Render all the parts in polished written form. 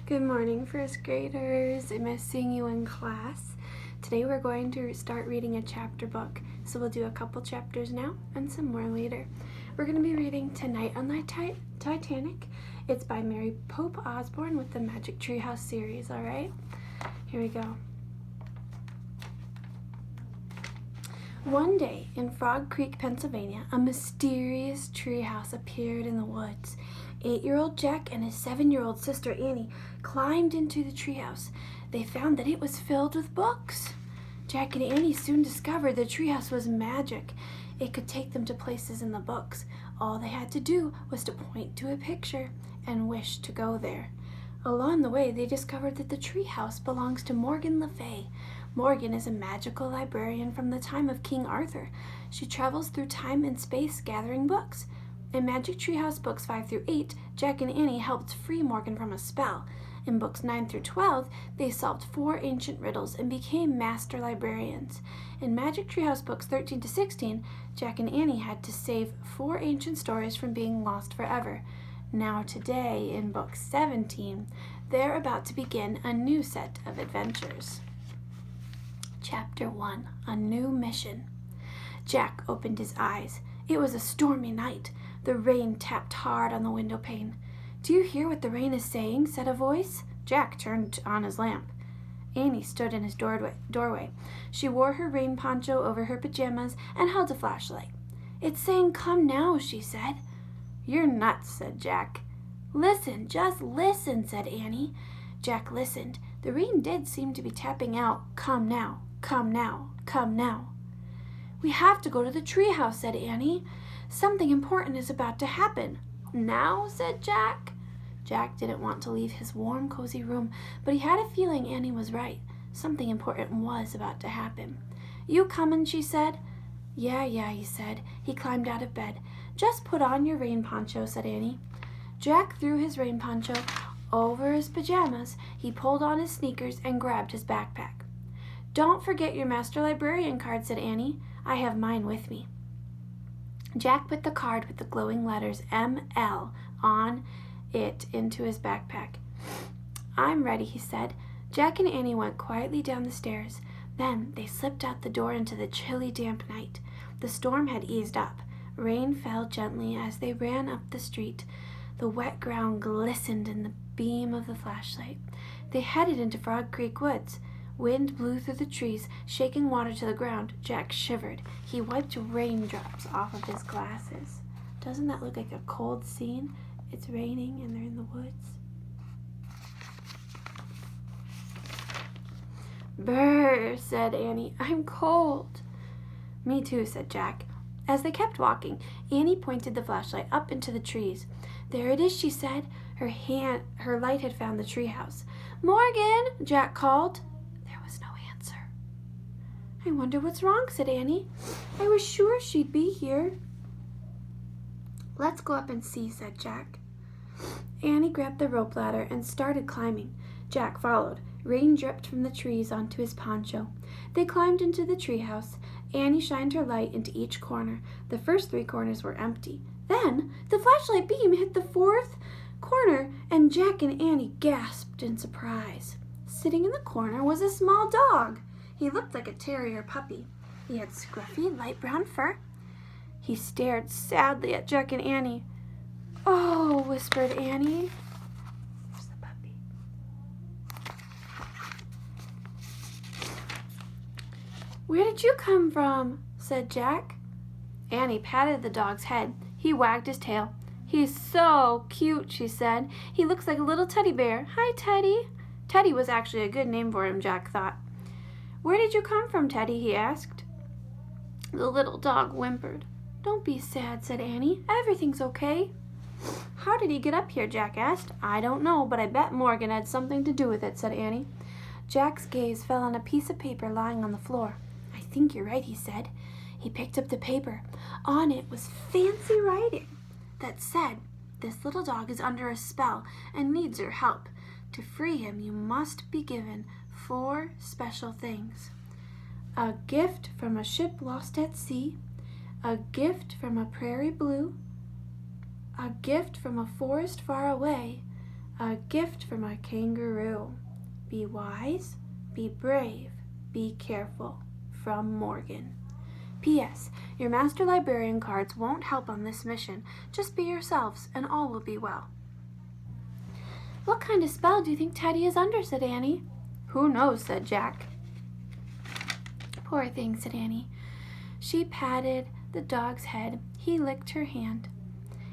Good morning, first graders. I miss seeing you in class. Today we're going to start reading a chapter book. So we'll do a couple chapters now and some more later. We're going to be reading Tonight on the Titanic. It's by Mary Pope Osborne with the Magic Treehouse series, all right? Here we go. One day in Frog Creek, Pennsylvania, a mysterious treehouse appeared in the woods. 8-year-old Jack and his 7-year-old sister Annie climbed into the treehouse. They found that it was filled with books. Jack and Annie soon discovered the treehouse was magic. It could take them to places in the books. All they had to do was to point to a picture and wish to go there. Along the way, they discovered that the treehouse belongs to Morgan Le Fay. Morgan is a magical librarian from the time of King Arthur. She travels through time and space gathering books. In Magic Treehouse books 5 through 8, Jack and Annie helped free Morgan from a spell. In books 9 through 12, they solved 4 ancient riddles and became master librarians. In Magic Treehouse books 13 to 16, Jack and Annie had to save 4 ancient stories from being lost forever. Now today, in book 17, they're about to begin a new set of adventures. Chapter 1, A New Mission. Jack opened his eyes. It was a stormy night. The rain tapped hard on the window pane. "Do you hear what the rain is saying?" said a voice. Jack turned on his lamp. Annie stood in his doorway. She wore her rain poncho over her pajamas and held a flashlight. "It's saying, 'Come now,'" she said. "You're nuts," said Jack. "Listen, just listen," said Annie. Jack listened. The rain did seem to be tapping out, "Come now, come now, come now." "We have to go to the treehouse," said Annie. "Something important is about to happen." "Now?" said Jack. Jack didn't want to leave his warm, cozy room, but he had a feeling Annie was right. Something important was about to happen. "You comin'?" she said. Yeah, he said. He climbed out of bed. "Just put on your rain poncho," said Annie. Jack threw his rain poncho over his pajamas. He pulled on his sneakers and grabbed his backpack. "Don't forget your master librarian card," said Annie. "I have mine with me." Jack put the card with the glowing letters ML on it into his backpack. "I'm ready," he said. Jack and Annie went quietly down the stairs. Then they slipped out the door into the chilly, damp night. The storm had eased up. Rain fell gently as they ran up the street. The wet ground glistened in the beam of the flashlight. They headed into Frog Creek Woods. Wind blew through the trees, shaking water to the ground. Jack shivered. He wiped raindrops off of his glasses. Doesn't that look like a cold scene? It's raining and they're in the woods. "Brr," said Annie. "I'm cold." "Me too," said Jack. As they kept walking, Annie pointed the flashlight up into the trees. "There it is," she said. Her light had found the treehouse. "Morgan!" Jack called. There was no answer. "I wonder what's wrong," said Annie. "I was sure she'd be here." "Let's go up and see," said Jack. Annie grabbed the rope ladder and started climbing. Jack followed. Rain dripped from the trees onto his poncho. They climbed into the treehouse. Annie shined her light into each corner. The first 3 corners were empty. Then the flashlight beam hit the 4th corner, and Jack and Annie gasped in surprise. Sitting in the corner was a small dog. He looked like a terrier puppy. He had scruffy, light brown fur. He stared sadly at Jack and Annie. "Oh," whispered Annie. There's the puppy. "Where did you come from?" said Jack. Annie patted the dog's head. He wagged his tail. "He's so cute," she said. "He looks like a little teddy bear. Hi, Teddy." Teddy was actually a good name for him, Jack thought. "Where did you come from, Teddy?" he asked. The little dog whimpered. "Don't be sad," said Annie. "Everything's okay." "How did he get up here?" Jack asked. "I don't know, but I bet Morgan had something to do with it," said Annie. Jack's gaze fell on a piece of paper lying on the floor. "I think you're right," he said. He picked up the paper. On it was fancy writing that said, "This little dog is under a spell and needs your help. To free him, you must be given 4 special things. A gift from a ship lost at sea, a gift from a prairie blue, a gift from a forest far away, A gift from a kangaroo. Be wise, be brave, be careful. From Morgan. P.S. Your master librarian cards won't help on this mission. Just be yourselves and all will be well. What kind of spell do you think Teddy is under? Said Annie. Who knows, said Jack. Poor thing, said Annie. She patted the dog's head. He licked her hand.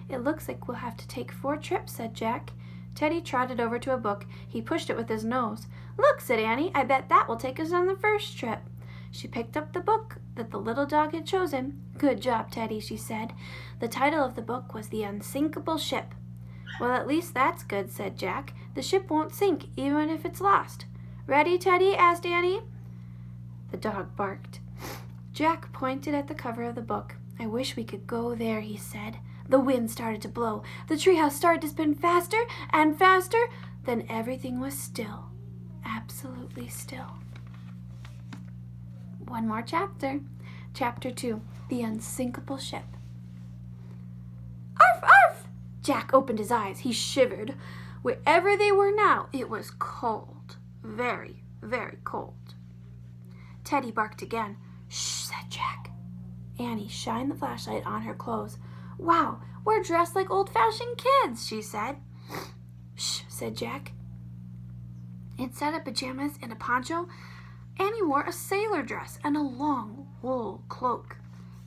It looks like we'll have to take 4 trips, said Jack. Teddy trotted over to a book. He pushed it with his nose. Look, said Annie, I bet that will take us on the first trip. She picked up the book that the little dog had chosen. Good job, Teddy, she said. The title of the book was The Unsinkable Ship. Well, at least that's good, said Jack. The ship won't sink, even if it's lost. Ready, Teddy? Asked Annie. The dog barked. Jack pointed at the cover of the book. I wish we could go there, he said. The wind started to blow. The treehouse started to spin faster and faster. Then everything was still. Absolutely still. One more chapter. Chapter 2. The Unsinkable Ship. Arf, arf! Jack opened his eyes. He shivered. Wherever they were now, it was cold. Very, very cold. Teddy barked again. Shh, said Jack. Annie shined the flashlight on her clothes. Wow, we're dressed like old-fashioned kids, she said. Shh, said Jack. Instead of pajamas and a poncho, Annie wore a sailor dress and a long wool cloak.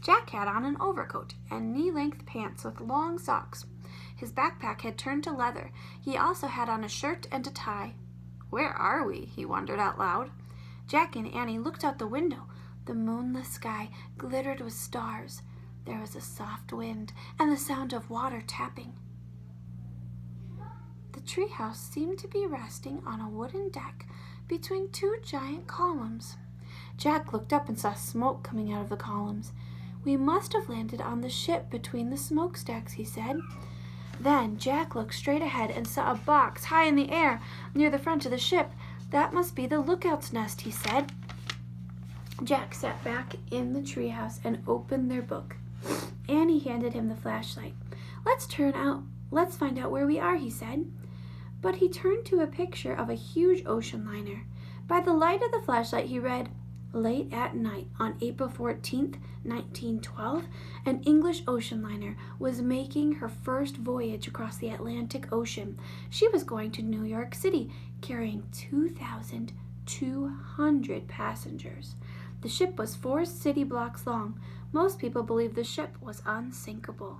Jack had on an overcoat and knee-length pants with long socks. His backpack had turned to leather. He also had on a shirt and a tie. Where are we? He wondered out loud. Jack and Annie looked out the window. The moonless sky glittered with stars. There was a soft wind and the sound of water tapping. The treehouse seemed to be resting on a wooden deck between 2 giant columns. Jack looked up and saw smoke coming out of the columns. We must have landed on the ship between the smokestacks, he said. Then Jack looked straight ahead and saw a box high in the air near the front of the ship. That must be the lookout's nest, he said. Jack sat back in the treehouse and opened their book. Annie handed him the flashlight. Let's find out where we are, he said. But he turned to a picture of a huge ocean liner. By the light of the flashlight, he read, Late at night on April 14th, 1912, an English ocean liner was making her first voyage across the Atlantic Ocean. She was going to New York City, carrying 2,200 passengers. The ship was 4 city blocks long. Most people believed the ship was unsinkable.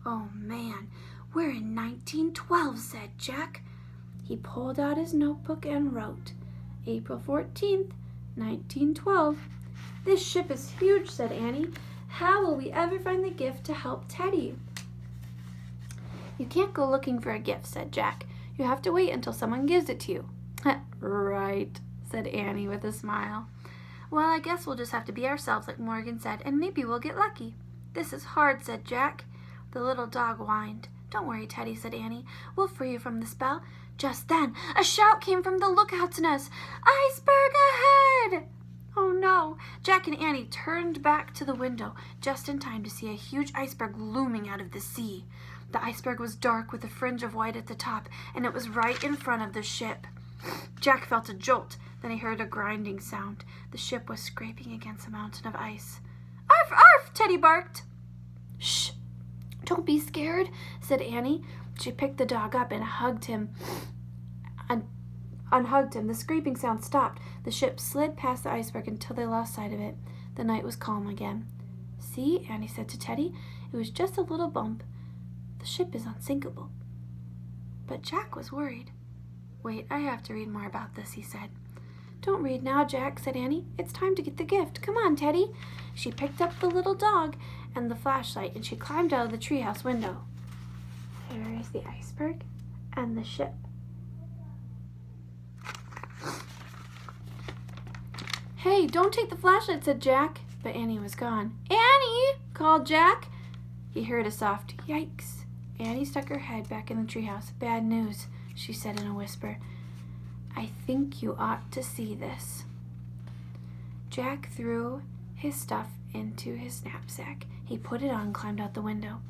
Oh man, we're in 1912, said Jack. He pulled out his notebook and wrote, April 14th, 1912. This ship is huge, said Annie. How will we ever find the gift to help Teddy? You can't go looking for a gift, said Jack. You have to wait until someone gives it to you. Right, said Annie with a smile. Well, I guess we'll just have to be ourselves, like Morgan said, and maybe we'll get lucky. This is hard, said Jack. The little dog whined. Don't worry, Teddy, said Annie. We'll free you from the spell. Just then, a shout came from the lookout's nest. Iceberg ahead! Oh no! Jack and Annie turned back to the window just in time to see a huge iceberg looming out of the sea. The iceberg was dark with a fringe of white at the top, and it was right in front of the ship. Jack felt a jolt. Then he heard a grinding sound. The ship was scraping against a mountain of ice. Arf, arf! Teddy barked. Shh! Don't be scared, said Annie. She picked the dog up and hugged him. Unhugged him. The scraping sound stopped. The ship slid past the iceberg until they lost sight of it. The night was calm again. See, Annie said to Teddy, it was just a little bump. The ship is unsinkable. But Jack was worried. Wait, I have to read more about this, he said. Don't read now, Jack, said Annie. It's time to get the gift. Come on, Teddy. She picked up the little dog and the flashlight, and she climbed out of the treehouse window. There is the iceberg and the ship. Hey, don't take the flashlight, said Jack. But Annie was gone. Annie, called Jack. He heard a soft yikes. Annie stuck her head back in the treehouse. Bad news, she said in a whisper. I think you ought to see this. Jack threw his stuff into his knapsack. He put it on and climbed out the window.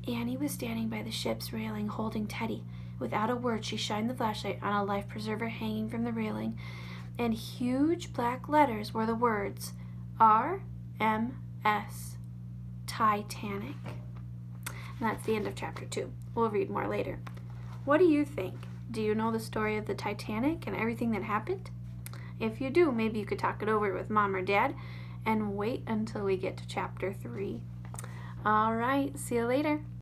Annie was standing by the ship's railing holding Teddy. Without a word, she shined the flashlight on a life preserver hanging from the railing. In huge black letters were the words RMS Titanic. And that's the end of chapter 2. We'll read more later. What do you think? Do you know the story of the Titanic and everything that happened? If you do, maybe you could talk it over with Mom or Dad and wait until we get to chapter 3. All right, see you later.